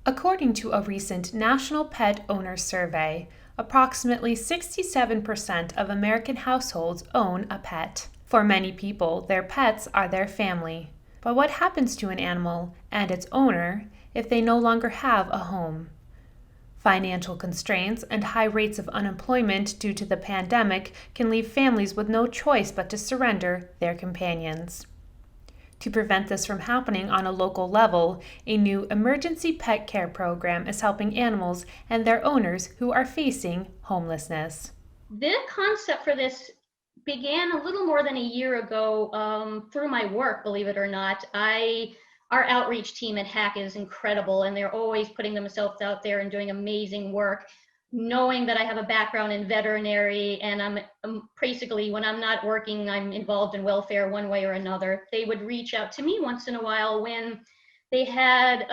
According to a recent National Pet Owner Survey, approximately 67% of American households own a pet. For many people, their pets are their family. But what happens to an animal and its owner if they no longer have a home? Financial constraints and high rates of unemployment due to the pandemic can leave families with no choice but to surrender their companions. To prevent this from happening on a local level, a new emergency pet care program is helping animals and their owners who are facing homelessness. The concept for this began a little more than a year ago through my work, believe it or not. Our outreach team at HAC is incredible, and they're always putting themselves out there and doing amazing work. Knowing that I have a background in veterinary, and I'm basically, when I'm not working, I'm involved in welfare one way or another. They would reach out to me once in a while when they had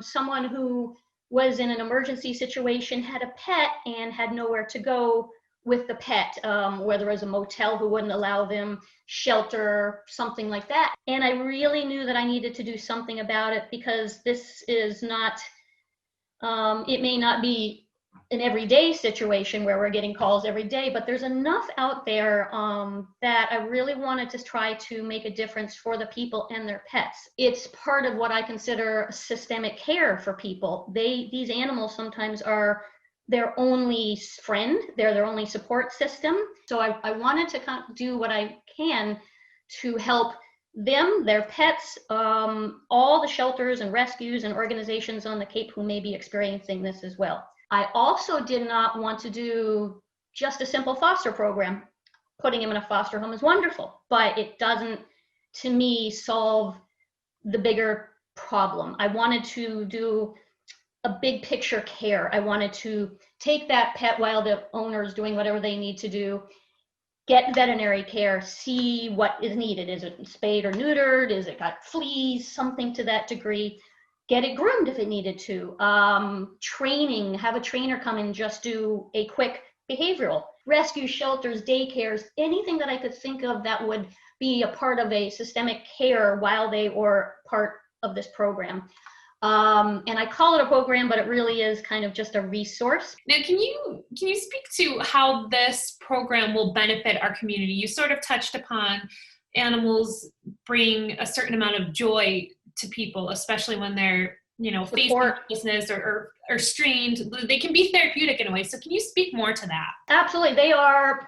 someone who was in an emergency situation, had a pet, and had nowhere to go with the pet, whether it was a motel who wouldn't allow them, shelter, something like that. And I really knew that I needed to do something about it, because this is not, it may not be an everyday situation where we're getting calls every day, but there's enough out there that I really wanted to try to make a difference for the people and their pets. It's part of what I consider systemic care for people. These animals sometimes are their only friend, they're their only support system. So I wanted to kind of do what I can to help them, their pets, all the shelters and rescues and organizations on the Cape who may be experiencing this as well. I also did not want to do just a simple foster program. Putting him in a foster home is wonderful, but it doesn't, to me, solve the bigger problem. I wanted to do a big picture care. I wanted to take that pet while the owner is doing whatever they need to do, get veterinary care, see what is needed. Is it spayed or neutered? Is it got fleas? Something to that degree. Get it groomed if it needed to. Training, have a trainer come and just do a quick behavioral. Rescue shelters, daycares, anything that I could think of that would be a part of a systemic care while they were part of this program. And I call it a program, but it really is kind of just a resource. Now, can you speak to how this program will benefit our community? You sort of touched upon animals bring a certain amount of joy to people, especially when they're, facing homelessness or strained. They can be therapeutic in a way. So can you speak more to that? Absolutely. They are,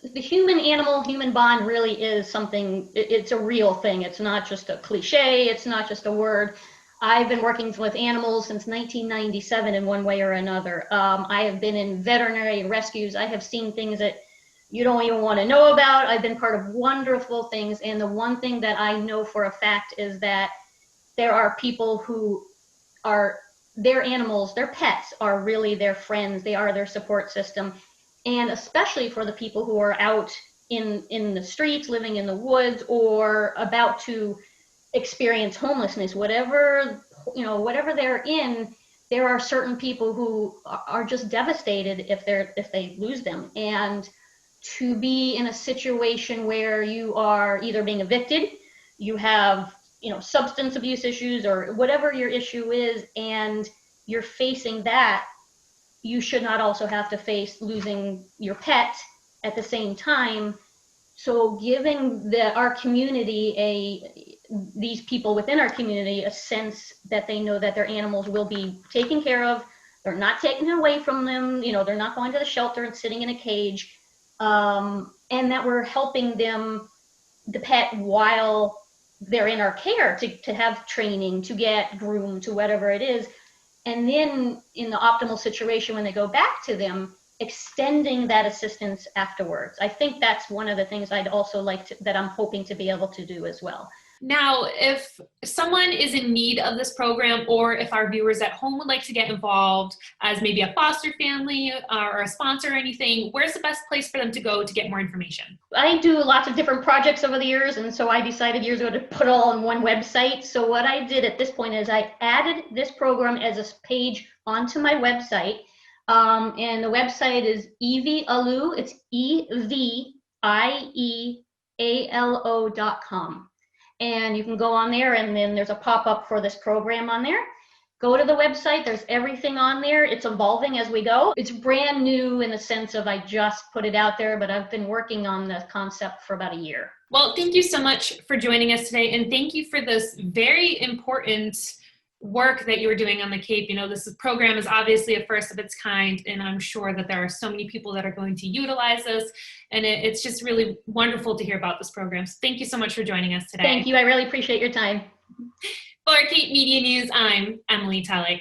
the human bond really is something, it's a real thing. It's not just a cliche. It's not just a word. I've been working with animals since 1997 in one way or another. I have been in veterinary rescues. I have seen things that you don't even want to know about. I've been part of wonderful things. And the one thing that I know for a fact is that there are people who are, their animals, their pets are really their friends. They are their support system. And especially for the people who are out in the streets, living in the woods, or about to experience homelessness, whatever they're in, there are certain people who are just devastated if they lose them. And to be in a situation where you are either being evicted, you have, substance abuse issues, or whatever your issue is, and you're facing that, you should not also have to face losing your pet at the same time. So giving our community, these people within our community, a sense that they know that their animals will be taken care of, they're not taken away from them, they're not going to the shelter and sitting in a cage, and that we're helping them, the pet, while they're in our care, to have training, to get groomed, to whatever it is. And then in the optimal situation, when they go back to them, extending that assistance afterwards. I think that's one of the things I'd also like to, that I'm hoping to be able to do as well. Now, if someone is in need of this program, or if our viewers at home would like to get involved as maybe a foster family or a sponsor or anything, where's the best place for them to go to get more information? I do lots of different projects over the years, and so I decided years ago to put it all on one website. So what I did at this point is I added this program as a page onto my website. And the website is EVIALO, it's EVIEALO.com. And you can go on there, and then there's a pop-up for this program on there. go to the website. There's everything on there. It's evolving as we go. It's brand new in the sense of I just put it out there, but I've been working on the concept for about a year. Well, thank you so much for joining us today. And thank you for this very important work that you were doing on the Cape. You know, this program is obviously a first of its kind, and I'm sure that there are so many people that are going to utilize this. And it's just really wonderful to hear about this program. So thank you so much for joining us today. Thank you. I really appreciate your time. For Cape Media News, I'm Emily Tullock.